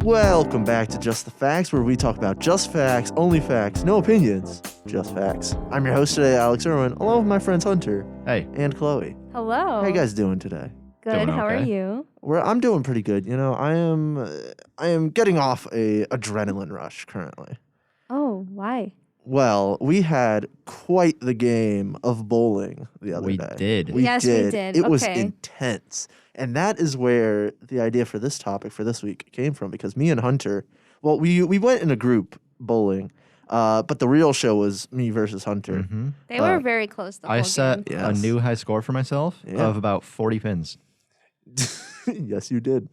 Welcome back to Just the Facts, where we talk about just facts, only facts, no opinions, just facts. I'm your host today, Alex Irwin, along with my friends Hunter Hey. and Chloe. Hello. How you guys doing today? Good. Doing How are okay. you? I'm doing pretty good. You know, I am getting off a adrenaline rush currently. Oh, why? Well, we had quite the game of bowling the other day. Did. Yes, we did. It was Okay. intense. And that is where the idea for this topic for this week came from, because me and Hunter, well, we went in a group bowling, but the real show was me versus Hunter. Mm-hmm. They were very close the whole I set game. Yes. a new high score for myself Yeah. of about 40 pins. Yes, you did.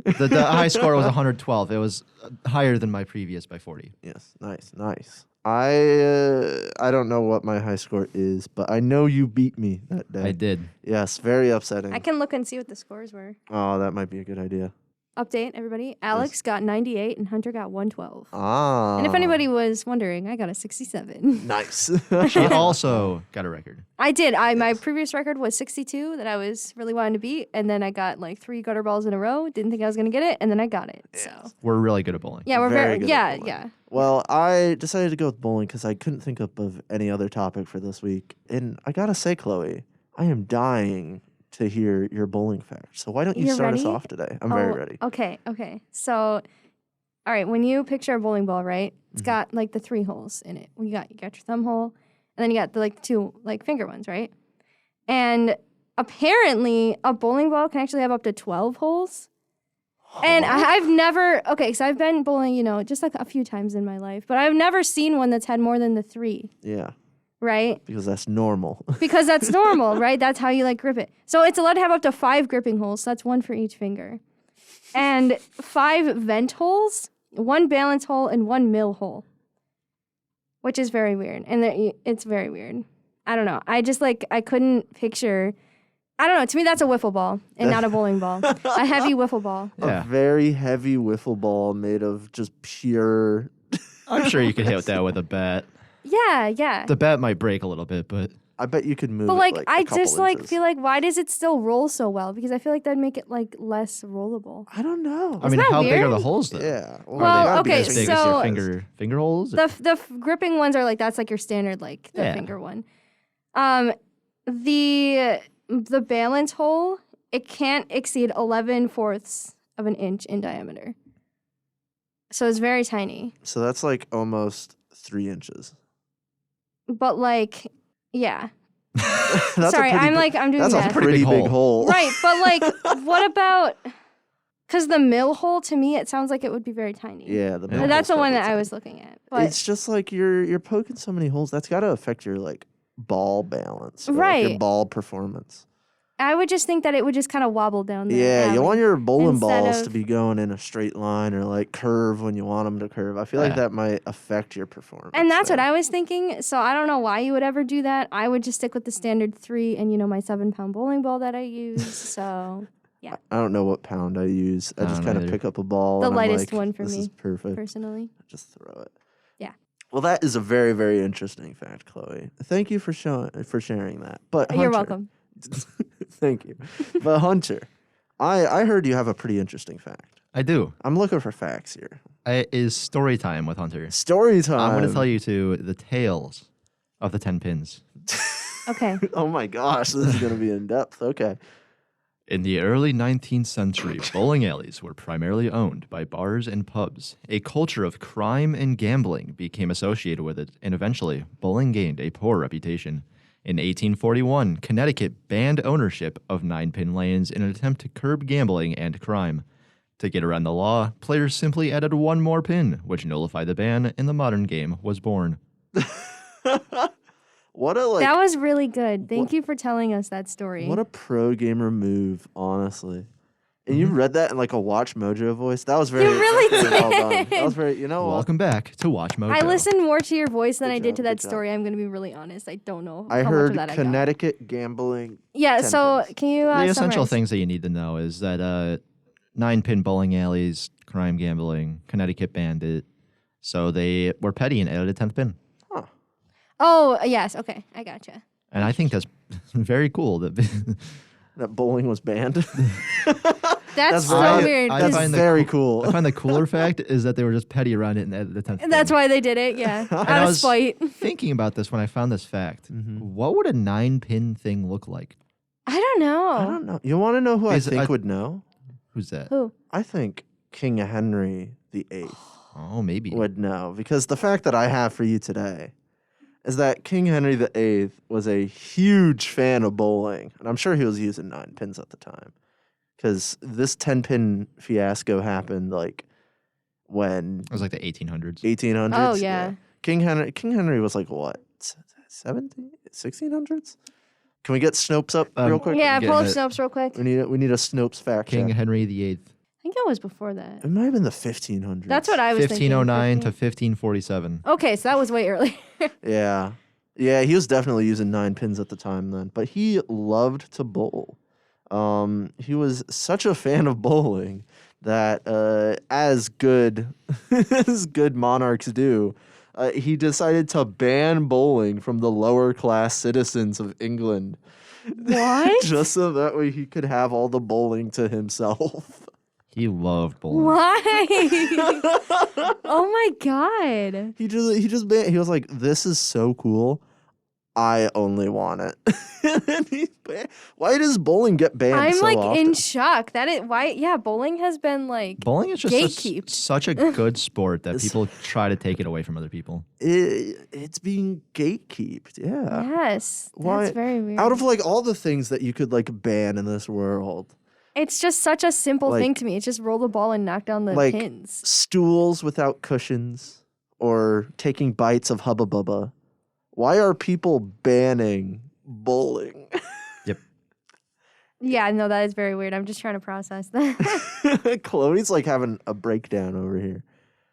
The high score was 112. It was higher than my previous by 40. Yes, nice. I don't know what my high score is, but I know you beat me that day. I did. Yes, very upsetting. I can look and see what the scores were. Oh, that might be a good idea. Update, everybody. Alex got 98 and Hunter got 112. Ah. And if anybody was wondering, I got a 67. Nice. She also got a record. I did. My previous record was 62 that I was really wanting to beat, and then I got like 3 gutter balls in a row. Didn't think I was gonna get it, and then I got it. So We're really good at bowling. yeah, we're Very very, good at bowling. Well, I decided to go with bowling because I couldn't think up of any other topic for this week. And I gotta say, Chloe, I am dying to hear your bowling facts. So why don't you You're start us ready? off today? I'm very ready. Okay. So, all right, when you picture a bowling ball, right? It's Mhm. got like the 3 holes in it. You got your thumb hole, and then you got the like 2 like finger ones, right? And apparently, a bowling ball can actually have up to 12 holes. And I've never so I've been bowling, just like a few times in my life, but I've never seen one that's had more than the 3, Yeah, right? because that's normal. Because that's normal, right? That's how you like grip it. So it's allowed to have up to 5 gripping holes. So that's 1 for each finger. And 5 vent holes, 1 balance hole, and 1 mill hole. Which is very weird. And it's very weird. I don't know. I just I couldn't picture. I don't know. To me, that's a wiffle ball and not a bowling ball. A heavy wiffle ball. Yeah. A very heavy wiffle ball made of just pure. I'm sure you could hit that with a bat. Yeah. The bat might break a little bit, but I bet you could move. But it, I a couple just inches. feel like, why does it still roll so well? Because I feel like that'd make it less rollable. I don't know. I mean, that how big are weird? the holes though? Yeah. Well, they gotta be okay, As big as so- your finger holes? The gripping ones are that's like your standard the Yeah. finger one. The balance hole, it can't exceed 11/4 of an inch in diameter. So it's very tiny. So that's like almost 3 inches. But yeah. That's Sorry, a pretty I'm doing That's math. a pretty big hole. Right, but what about? Because the mill hole, to me, it sounds like it would be very tiny. Yeah, the Yeah. middle That's the hole's one that definitely I was looking at. But it's just like you're poking so many holes. That's got to affect your ball balance, or, your Right. ball performance. I would just think that it would just kind of wobble down there. Yeah, you want your bowling instead balls to of- be going in a straight line or curve when you want them to curve. I feel like Yeah. that might affect your performance. And that's what there. I was thinking. So I don't know why you would ever do that. I would just stick with the standard 3 and my 7-pound bowling ball that I use. So I don't know what pound I use. I I just don't kind of either. pick up a ball. The and I'm lightest like, one for this me, is perfect. personally. Just throw it. Yeah. Well, that is a very, very interesting fact, Chloe. Thank you for sharing that. But You're Hunter- welcome. Thank you. But Hunter, I heard you have a pretty interesting fact. I do. I'm looking for facts here. It is story time with Hunter. Story time. I'm going to tell you the tales of the 10 pins. Okay. Oh my gosh, this is going to be in depth. Okay. In the early 19th century, bowling alleys were primarily owned by bars and pubs. A culture of crime and gambling became associated with it, and eventually, bowling gained a poor reputation. In 1841, Connecticut banned ownership of 9-pin lanes in an attempt to curb gambling and crime. To get around the law, players simply added 1 more pin, which nullified the ban, and the modern game was born. What a That was really good. Thank you for telling us that story. what a pro gamer move, honestly. And you read that in a Watch Mojo voice. That was very really well done. did. That was very. You know what? Welcome back to Watch Mojo. I listened more to your voice than Good I did job, to that good job. story. I'm going to be really honest. I don't know I how much heard of that Connecticut gambling. I got. Yeah, 10 so pins. can you The essential summarize? things that you need to know is that 9-pin bowling alleys, crime gambling, Connecticut banned it. So they were petty and added a 10th pin. Oh, yes. Okay. I gotcha. And I think that's very cool. That That bowling was banned. That's so very- weird. I 'cause find the very cool- cool. I find the cooler fact is that they were just petty around it at the 10th. that's why they did it. Yeah, I out of was- spite. Thinking about this when I found this fact. Mhm. What would a 9-pin thing look like? I don't know. I don't know. You want to know who Is- I think I- would know? Who's that? Who? I think King Henry VIII Oh, maybe. would know, because the fact that I have for you today is that King Henry VIII was a huge fan of bowling, and I'm sure he was using 9 pins at the time, because this 10-pin fiasco happened like when It was like the 1800s. 1800s. Oh, yeah. King Henry was like what, 17, 1600s? Can we get Snopes up real quick? Yeah, getting pull up it. Snopes real quick. We need a Snopes fact King check. Henry VIII, I think it was before that. It might have been the 1500s. That's what I was thinking. 1509 to 15. 1547. Okay, so that was way earlier. Yeah. Yeah, he was definitely using 9 pins at the time then, but he loved to bowl. He was such a fan of bowling that as good as good monarchs do, he decided to ban bowling from the lower class citizens of England. What? Just so that way he could have all the bowling to himself. He loved bowling. Why? Oh my god. He just he was like, "This is so cool. I only want it." And why does bowling get banned I'm so like often? in shock. That it why yeah, bowling has been like Bowling is just Gatekeep. such a good sport that It's- people try to take it away from other people. It's being gatekeeped. Yeah. yes. Why- That's very weird. Out of like all the things that you could like ban in this world, it's just such a simple like- thing to me. It's just roll the ball and knock down the like pins. stools without cushions or taking bites of Hubba Bubba. Why are people banning bowling? Yeah, no, that is very weird. I'm just trying to process that. Chloe's like having a breakdown over here.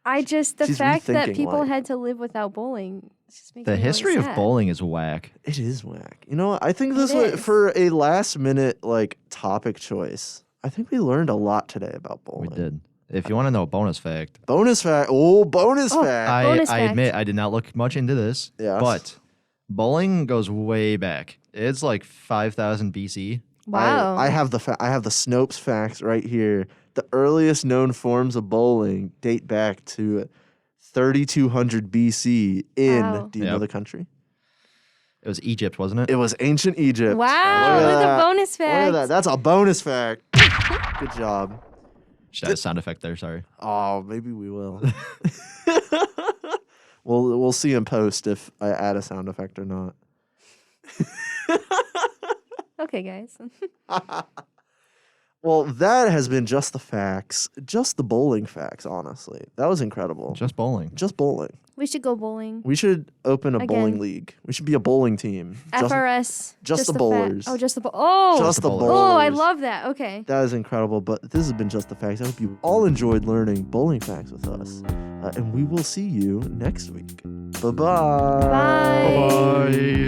I just the She's fact that rethinking people life. had to live without bowling. It's just making The me really history of sad. bowling is whack. It is whack. You know what? I think this It was is. for a last minute like topic choice. I think we learned a lot today about bowling. We did. If you want to know a bonus fact, Bonus fact. Oh, bonus Oh, fact. Bonus I fact. admit I did not look much into this, Yes. but bowling goes way back. It's like 5000 BC. Wow. I have the I have the Snopes facts right here. The earliest known forms of bowling date back to 3200 BC in. Wow. Do you know Yep. the country? It was Egypt, wasn't it? It was ancient Egypt. Wow, Look at look at that. the bonus Look at fact. that. That's a bonus fact. Good job. Should have a sound effect there. Sorry. Oh, maybe we will. We'll see in post if I add a sound effect or not. Okay, guys. Well, that has been just the facts, just the bowling facts. Honestly, that was incredible. Just bowling. Just bowling. We should go bowling. We should open a bowling Again. league. We should be a bowling team. FRS. just the fat- bowlers. Oh, just the Oh. Just the bowlers. bowlers. Oh, I love that. Okay. That is incredible. But this has been just the facts. I hope you all enjoyed learning bowling facts with us, and we will see you next week. Bye-bye. Bye. Bye.